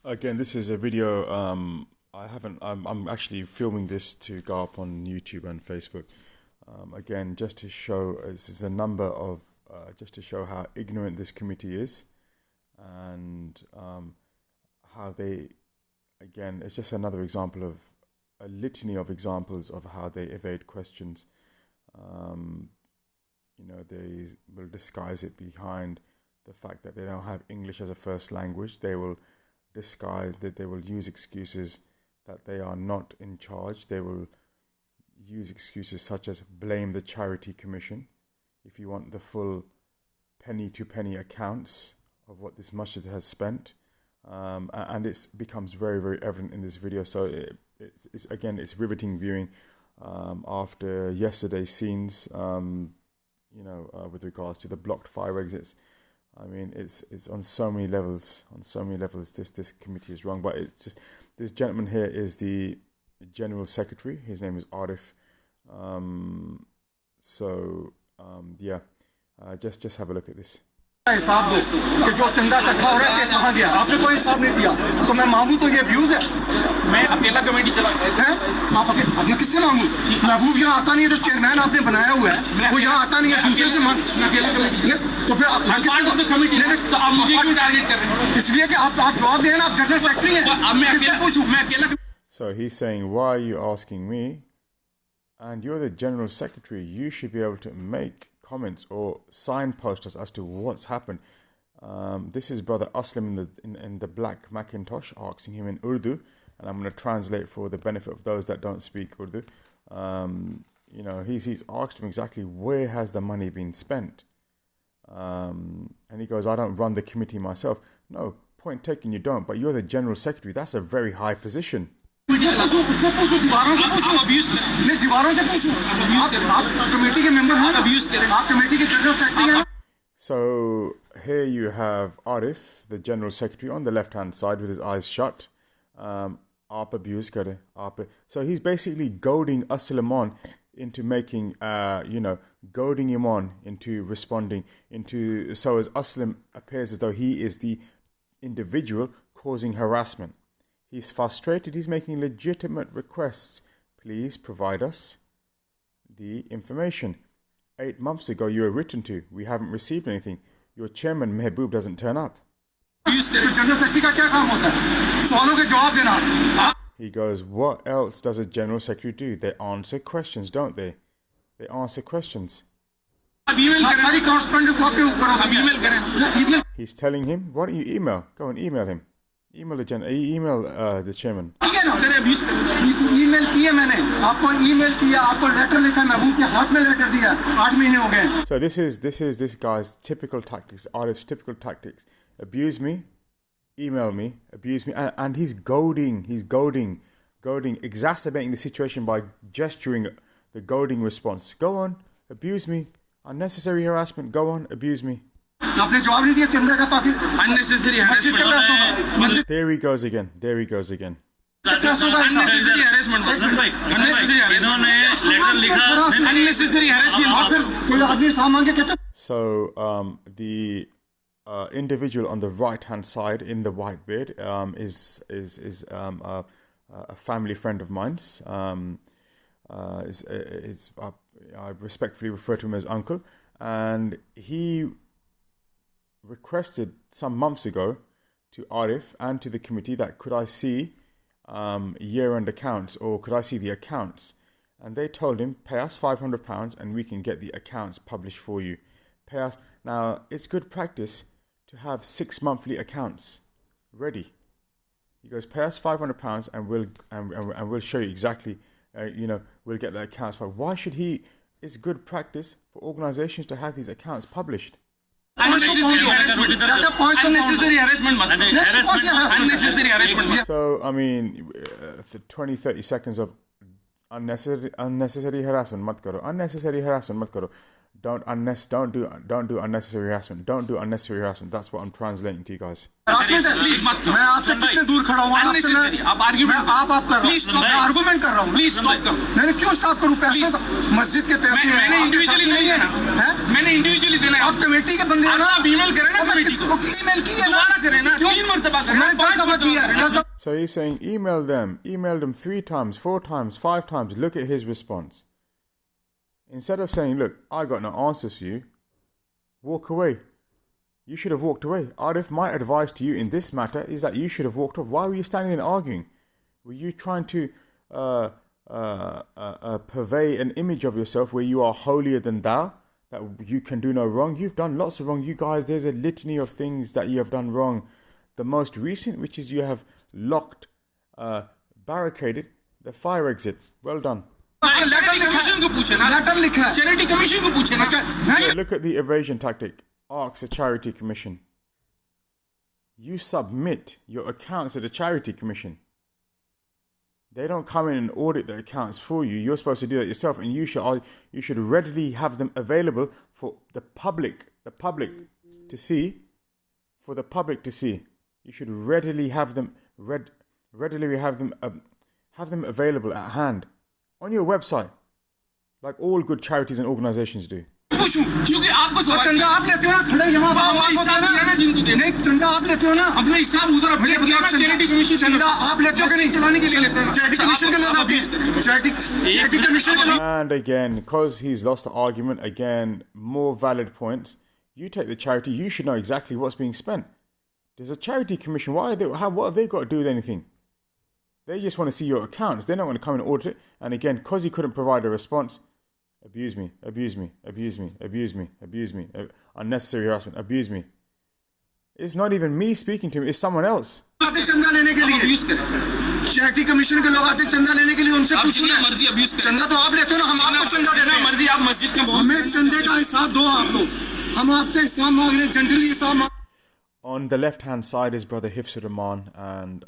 Again, this is a video. I'm actually filming this to go up on YouTube and Facebook. Again, just to show this is a number of just to show how ignorant this committee is, and how they, again, it's just another example of a litany of examples of how they evade questions. They will disguise it behind the fact that they don't have English as a first language. They will disguise that, they will use excuses that they are not in charge. They will use excuses such as blame the charity commission. If you want the full penny to penny accounts of what this masjid has spent, and it becomes very, very evident in this video. So it's riveting viewing after yesterday's scenes, with regards to the blocked fire exits. I mean, it's on so many levels. On so many levels, this committee is wrong. But it's just, this gentleman here is the general secretary. His name is Arif. Just have a look at this. हिसाब दो कि जो चंदा इकट्ठा हो रहा है कहाँ गया, आपने कोई हिसाब नहीं दिया, तो मैं मांगू तो ये व्यूज है। मैं अकेला कमेटी चलाता हूँ। आप अकेले किससे मांगू? महबूब यहाँ आता नहीं है, जो चेयरमैन आपने बनाया हुआ है वो यहाँ आता नहीं है, दूसरे से मांग। तो फिर आप कमेटी तो आप मुझे क्यों टारगेट कर रहे हैं? इसलिए कि आप जवाब दें ना, आप जनरल सेक्रेटरी हैं। अब मैं किससे पूछूं? मैं अकेला। So he's saying, why are you asking me? And you're the general secretary. You should be able to make comments or signpost us as to what's happened. This is Brother Aslam in the black Macintosh asking him in Urdu, and I'm going to translate for the benefit of those that don't speak Urdu. He's asked him exactly where has the money been spent, and he goes, I don't run the committee myself. No, point taken, you don't, but you're the general secretary. That's a very high position. So here you have Arif, the general secretary, on the left hand side with his eyes shut. So he's basically goading Aslam on into making, goading him on into responding into, so as Aslam appears as though he is the individual causing harassment. He's frustrated. He's making legitimate requests. Please provide us the information. 8 months ago, you were written to. We haven't received anything. Your chairman, Mehboob, doesn't turn up. He goes, what else does a general secretary do? They answer questions, don't they? They answer questions. He's telling him, why don't you email? Go and email him. Email the chairman. So this is this guy's typical tactics, Arif's typical tactics. Abuse me, email me, abuse me, and he's goading, exacerbating the situation by gesturing the goading response. Go on, abuse me, unnecessary harassment. Go on, abuse me. Unnecessary harassment. There he goes again. Unnecessary harassment. So the individual on the right hand side in the white beard is a family friend of mine's. I respectfully refer to him as uncle, and he requested some months ago to Arif and to the committee that could I see year-end accounts, or could I see the accounts? And they told him, pay us £500 and we can get the accounts published for you. Pay us. Now, it's good practice to have 6 monthly accounts ready. He goes, pay us £500 and we'll show you exactly, we'll get the accounts. But why should he? It's good practice for organizations to have these accounts published. Unnecessary harassment. Unnecessary harassment. So, I mean, 20-30 seconds of unnecessary harassment. Mat karo. Unnecessary harassment. Mat karo. Don't do unnecessary harassment. Don't do unnecessary harassment. That's what I'm translating to you guys. Please मत मैं आपसे कितने दूर खड़ा हूँ unnecessary आप argument आप कर रहे हो मैं आर्गुमेंट कर रहा हूँ प्लीज स्टॉप करो मैंने क्यों स्टॉप करूँ पैसे तो मस्जिद के पैसे मैंने इंडिविजुअली नहीं है मैंने इंडिविजुअली देना है आप कमेटी के बंदे हो ना आप ईमेल करें ना कमेटी को ईमेल की है ना दोबारा करें ना 3 मरतबा करें 5 दफा किया है So he's saying email them 3 times, 4 times, 5 times. Look at his response. Instead of saying, look, I got no answers for you, walk away. You should have walked away. Arif, my advice to you in this matter is that you should have walked off. Why were you standing there arguing? Were you trying to purvey an image of yourself where you are holier than thou, that you can do no wrong? You've done lots of wrong. You guys, there's a litany of things that you have done wrong. The most recent, which is you have locked, barricaded the fire exit. Well done. Look at the evasion tactic. Ask the charity commission. You submit your accounts to the charity commission. They don't come in and audit the accounts for you. You're supposed to do that yourself, and you should readily have them available for the public to see. For the public to see. You should readily have them available at hand on your website, like all good charities and organizations do. क्योंकि आपको चंदा आप लेते हो ना, खड़े जमा नहीं चंदा आप लेते हो ना, अपना हिसाब उधर चैरिटी कमीशन चंदा आप लेते हो कि नहीं, चलाने के लिए लेते हैं चैरिटी कमीशन के लोग आते हैं, चैरिटी कमीशन के लोग. And again, because he's lost the argument, again, more valid points. You take the charity, you should know exactly what's being spent. There's a charity commission. What have they got to do with anything? They just want to see your accounts. They're not going to come and audit it. And again, because he couldn't provide a response, abuse me, unnecessary harassment, abuse me. It's not even me speaking to him, it's someone else. Charity commission के लोग आते चंदा लेने के लिए, उनसे पूछो ना, चंदा तो आप लेते हो ना, हम आपको चंदा देते हैं, मर्जी आप मस्जिद के हमें चंदे का हिसाब दो आप लोग, हम आपसे हिसाब मांग रहे हैं, जनरली हिसाब मांग. On the left hand side is Brother Hifzur Rahman, and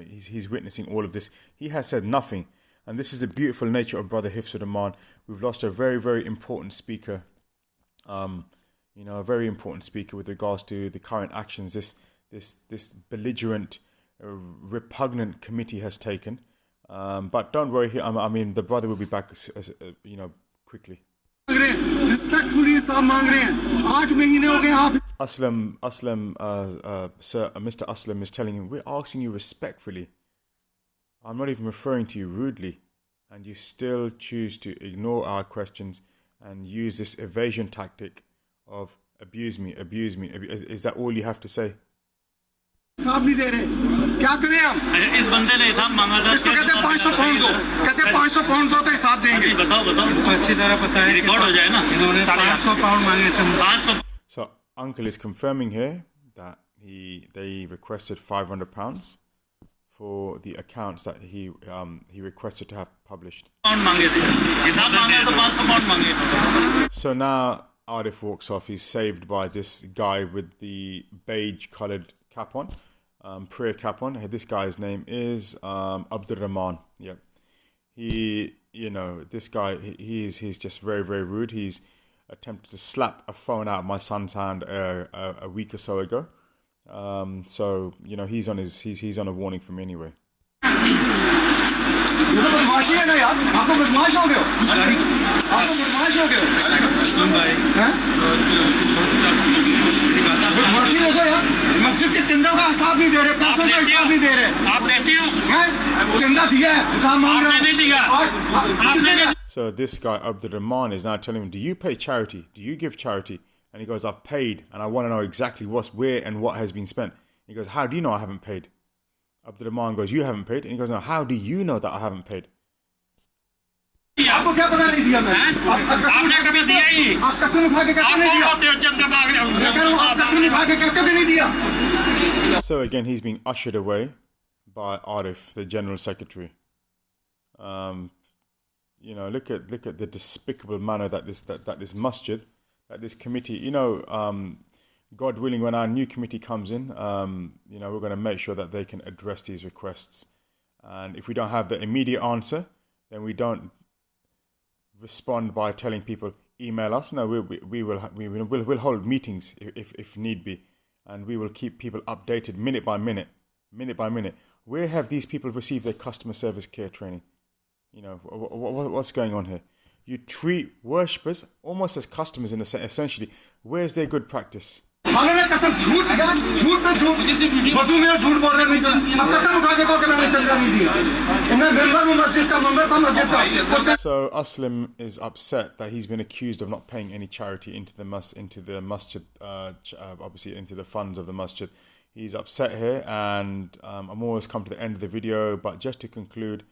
he's witnessing all of this. He has said nothing, and this is the beautiful nature of Brother Hifzur Rahman. We've lost a very, very important speaker, a very important speaker with regards to the current actions this belligerent, repugnant committee has taken. But don't worry, the brother will be back, quickly. Aslam, sir, Mr. Aslam is telling him, we're asking you respectfully. I'm not even referring to you rudely. And you still choose to ignore our questions and use this evasion tactic of abuse me. Is that all you have to say? हिसाब नहीं दे रहे, क्या करें हम? इस बंदे ने हिसाब मांगा था, इसको कहते हैं 500 पाउंड दो, कहते हैं 500 पाउंड दो तो हिसाब देंगे. बताओ अच्छी तरह पता है, रिकॉर्ड हो जाए ना. इन्होंने 500 पाउंड मांगे. 500. So uncle is confirming here that they requested £500 for the accounts that he requested to have published. So now Arif walks off. He's saved by this guy with the beige coloured cap on, prayer cap on. This guy's name is Abdul Rahman. Yep. This guy, he's just very, very rude. He's attempted to slap a phone out of my son's hand a week or so ago. So he's on a warning from me anyway. मस्जिद के चंदा का हिसाब नहीं दे रहे, पैसों का हिसाब नहीं दे रहे. आप देते हो? चंदा दिया है, हिसाब मांग रहे हैं. So this guy Abdul Rahman is now telling him, do you pay charity? Do you give charity? And he goes, I've paid, and I want to know exactly where and what has been spent. He goes, how do you know I haven't paid? Abdul Rahman goes, you haven't paid? And he goes, no, how do you know that I haven't paid? आपको क्या पता नहीं दिया मैं? आपने कभी दिया ही? आप कसम उठा के कहते नहीं दिया? आप कसम उठा के कहते भी नहीं दिया? So again, he's being ushered away by Arif, the General Secretary. Look at the despicable manner that this masjid, that this committee, God willing, when our new committee comes in, we're going to make sure that they can address these requests. And if we don't have the immediate answer, then we don't respond by telling people, email us. No, we'll hold meetings if need be. And we will keep people updated minute by minute. Where have these people received their customer service care training? What's going on here? You treat worshippers almost as customers essentially. Where's their good practice? खाने में कसम झूठ झूठ पे झूठ वजू में झूठ बोल रहे नहीं चल अब कसम उठा के तो कि मैंने चंदा नहीं दिया मैं मेंबर हूं मस्जिद का मेंबर था मस्जिद का So Aslam is upset that he's been accused of not paying any charity into the masjid, obviously into the funds of the masjid. He's upset here, and I'm almost come to the end of the video, but just to conclude,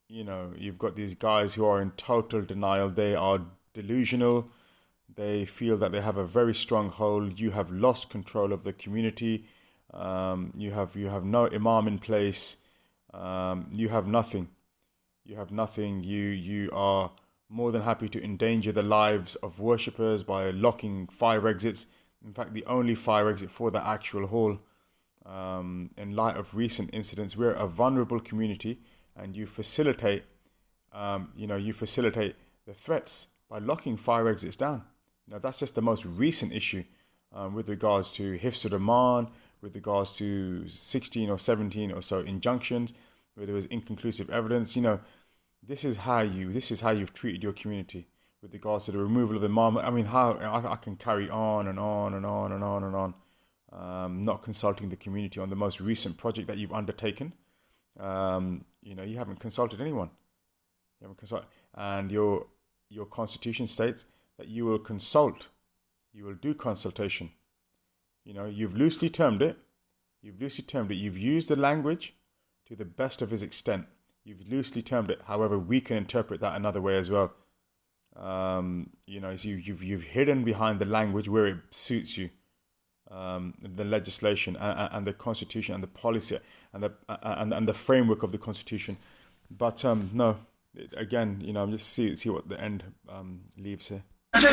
you know, you've got these guys who are in total denial. They are delusional. They feel that they have a very strong hold. You have lost control of the community. You have no imam in place. You have nothing. You have nothing. You are more than happy to endanger the lives of worshippers by locking fire exits. In fact, the only fire exit for the actual hall. In light of recent incidents, we're a vulnerable community, and you facilitate, you facilitate the threats by locking fire exits down. Now, that's just the most recent issue with regards to Hifzul Rahman, with regards to 16 or 17 or so injunctions, where there was inconclusive evidence. You know, this is how you've treated your community with regards to the removal of the imam. I mean, how I can carry on and on and on and on and on, not consulting the community on the most recent project that you've undertaken. You haven't consulted anyone. You haven't consulted, and your constitution states that you will consult, you will do consultation. You know, you've loosely termed it. You've used the language to the best of his extent. You've loosely termed it. However, we can interpret that another way as well. So you've hidden behind the language where it suits you, the legislation and the constitution and the policy and the framework of the constitution. But no, again, just see what the end leaves here. It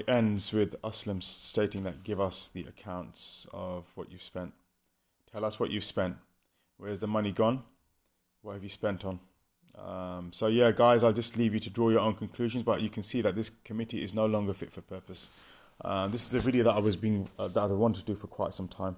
ends with Aslam stating that give us the accounts of what you've spent. Tell us what you've spent. Where's the money gone? What have you spent on? So yeah, guys, I'll just leave you to draw your own conclusions, but you can see that this committee is no longer fit for purpose. This is a video that I wanted to do for quite some time.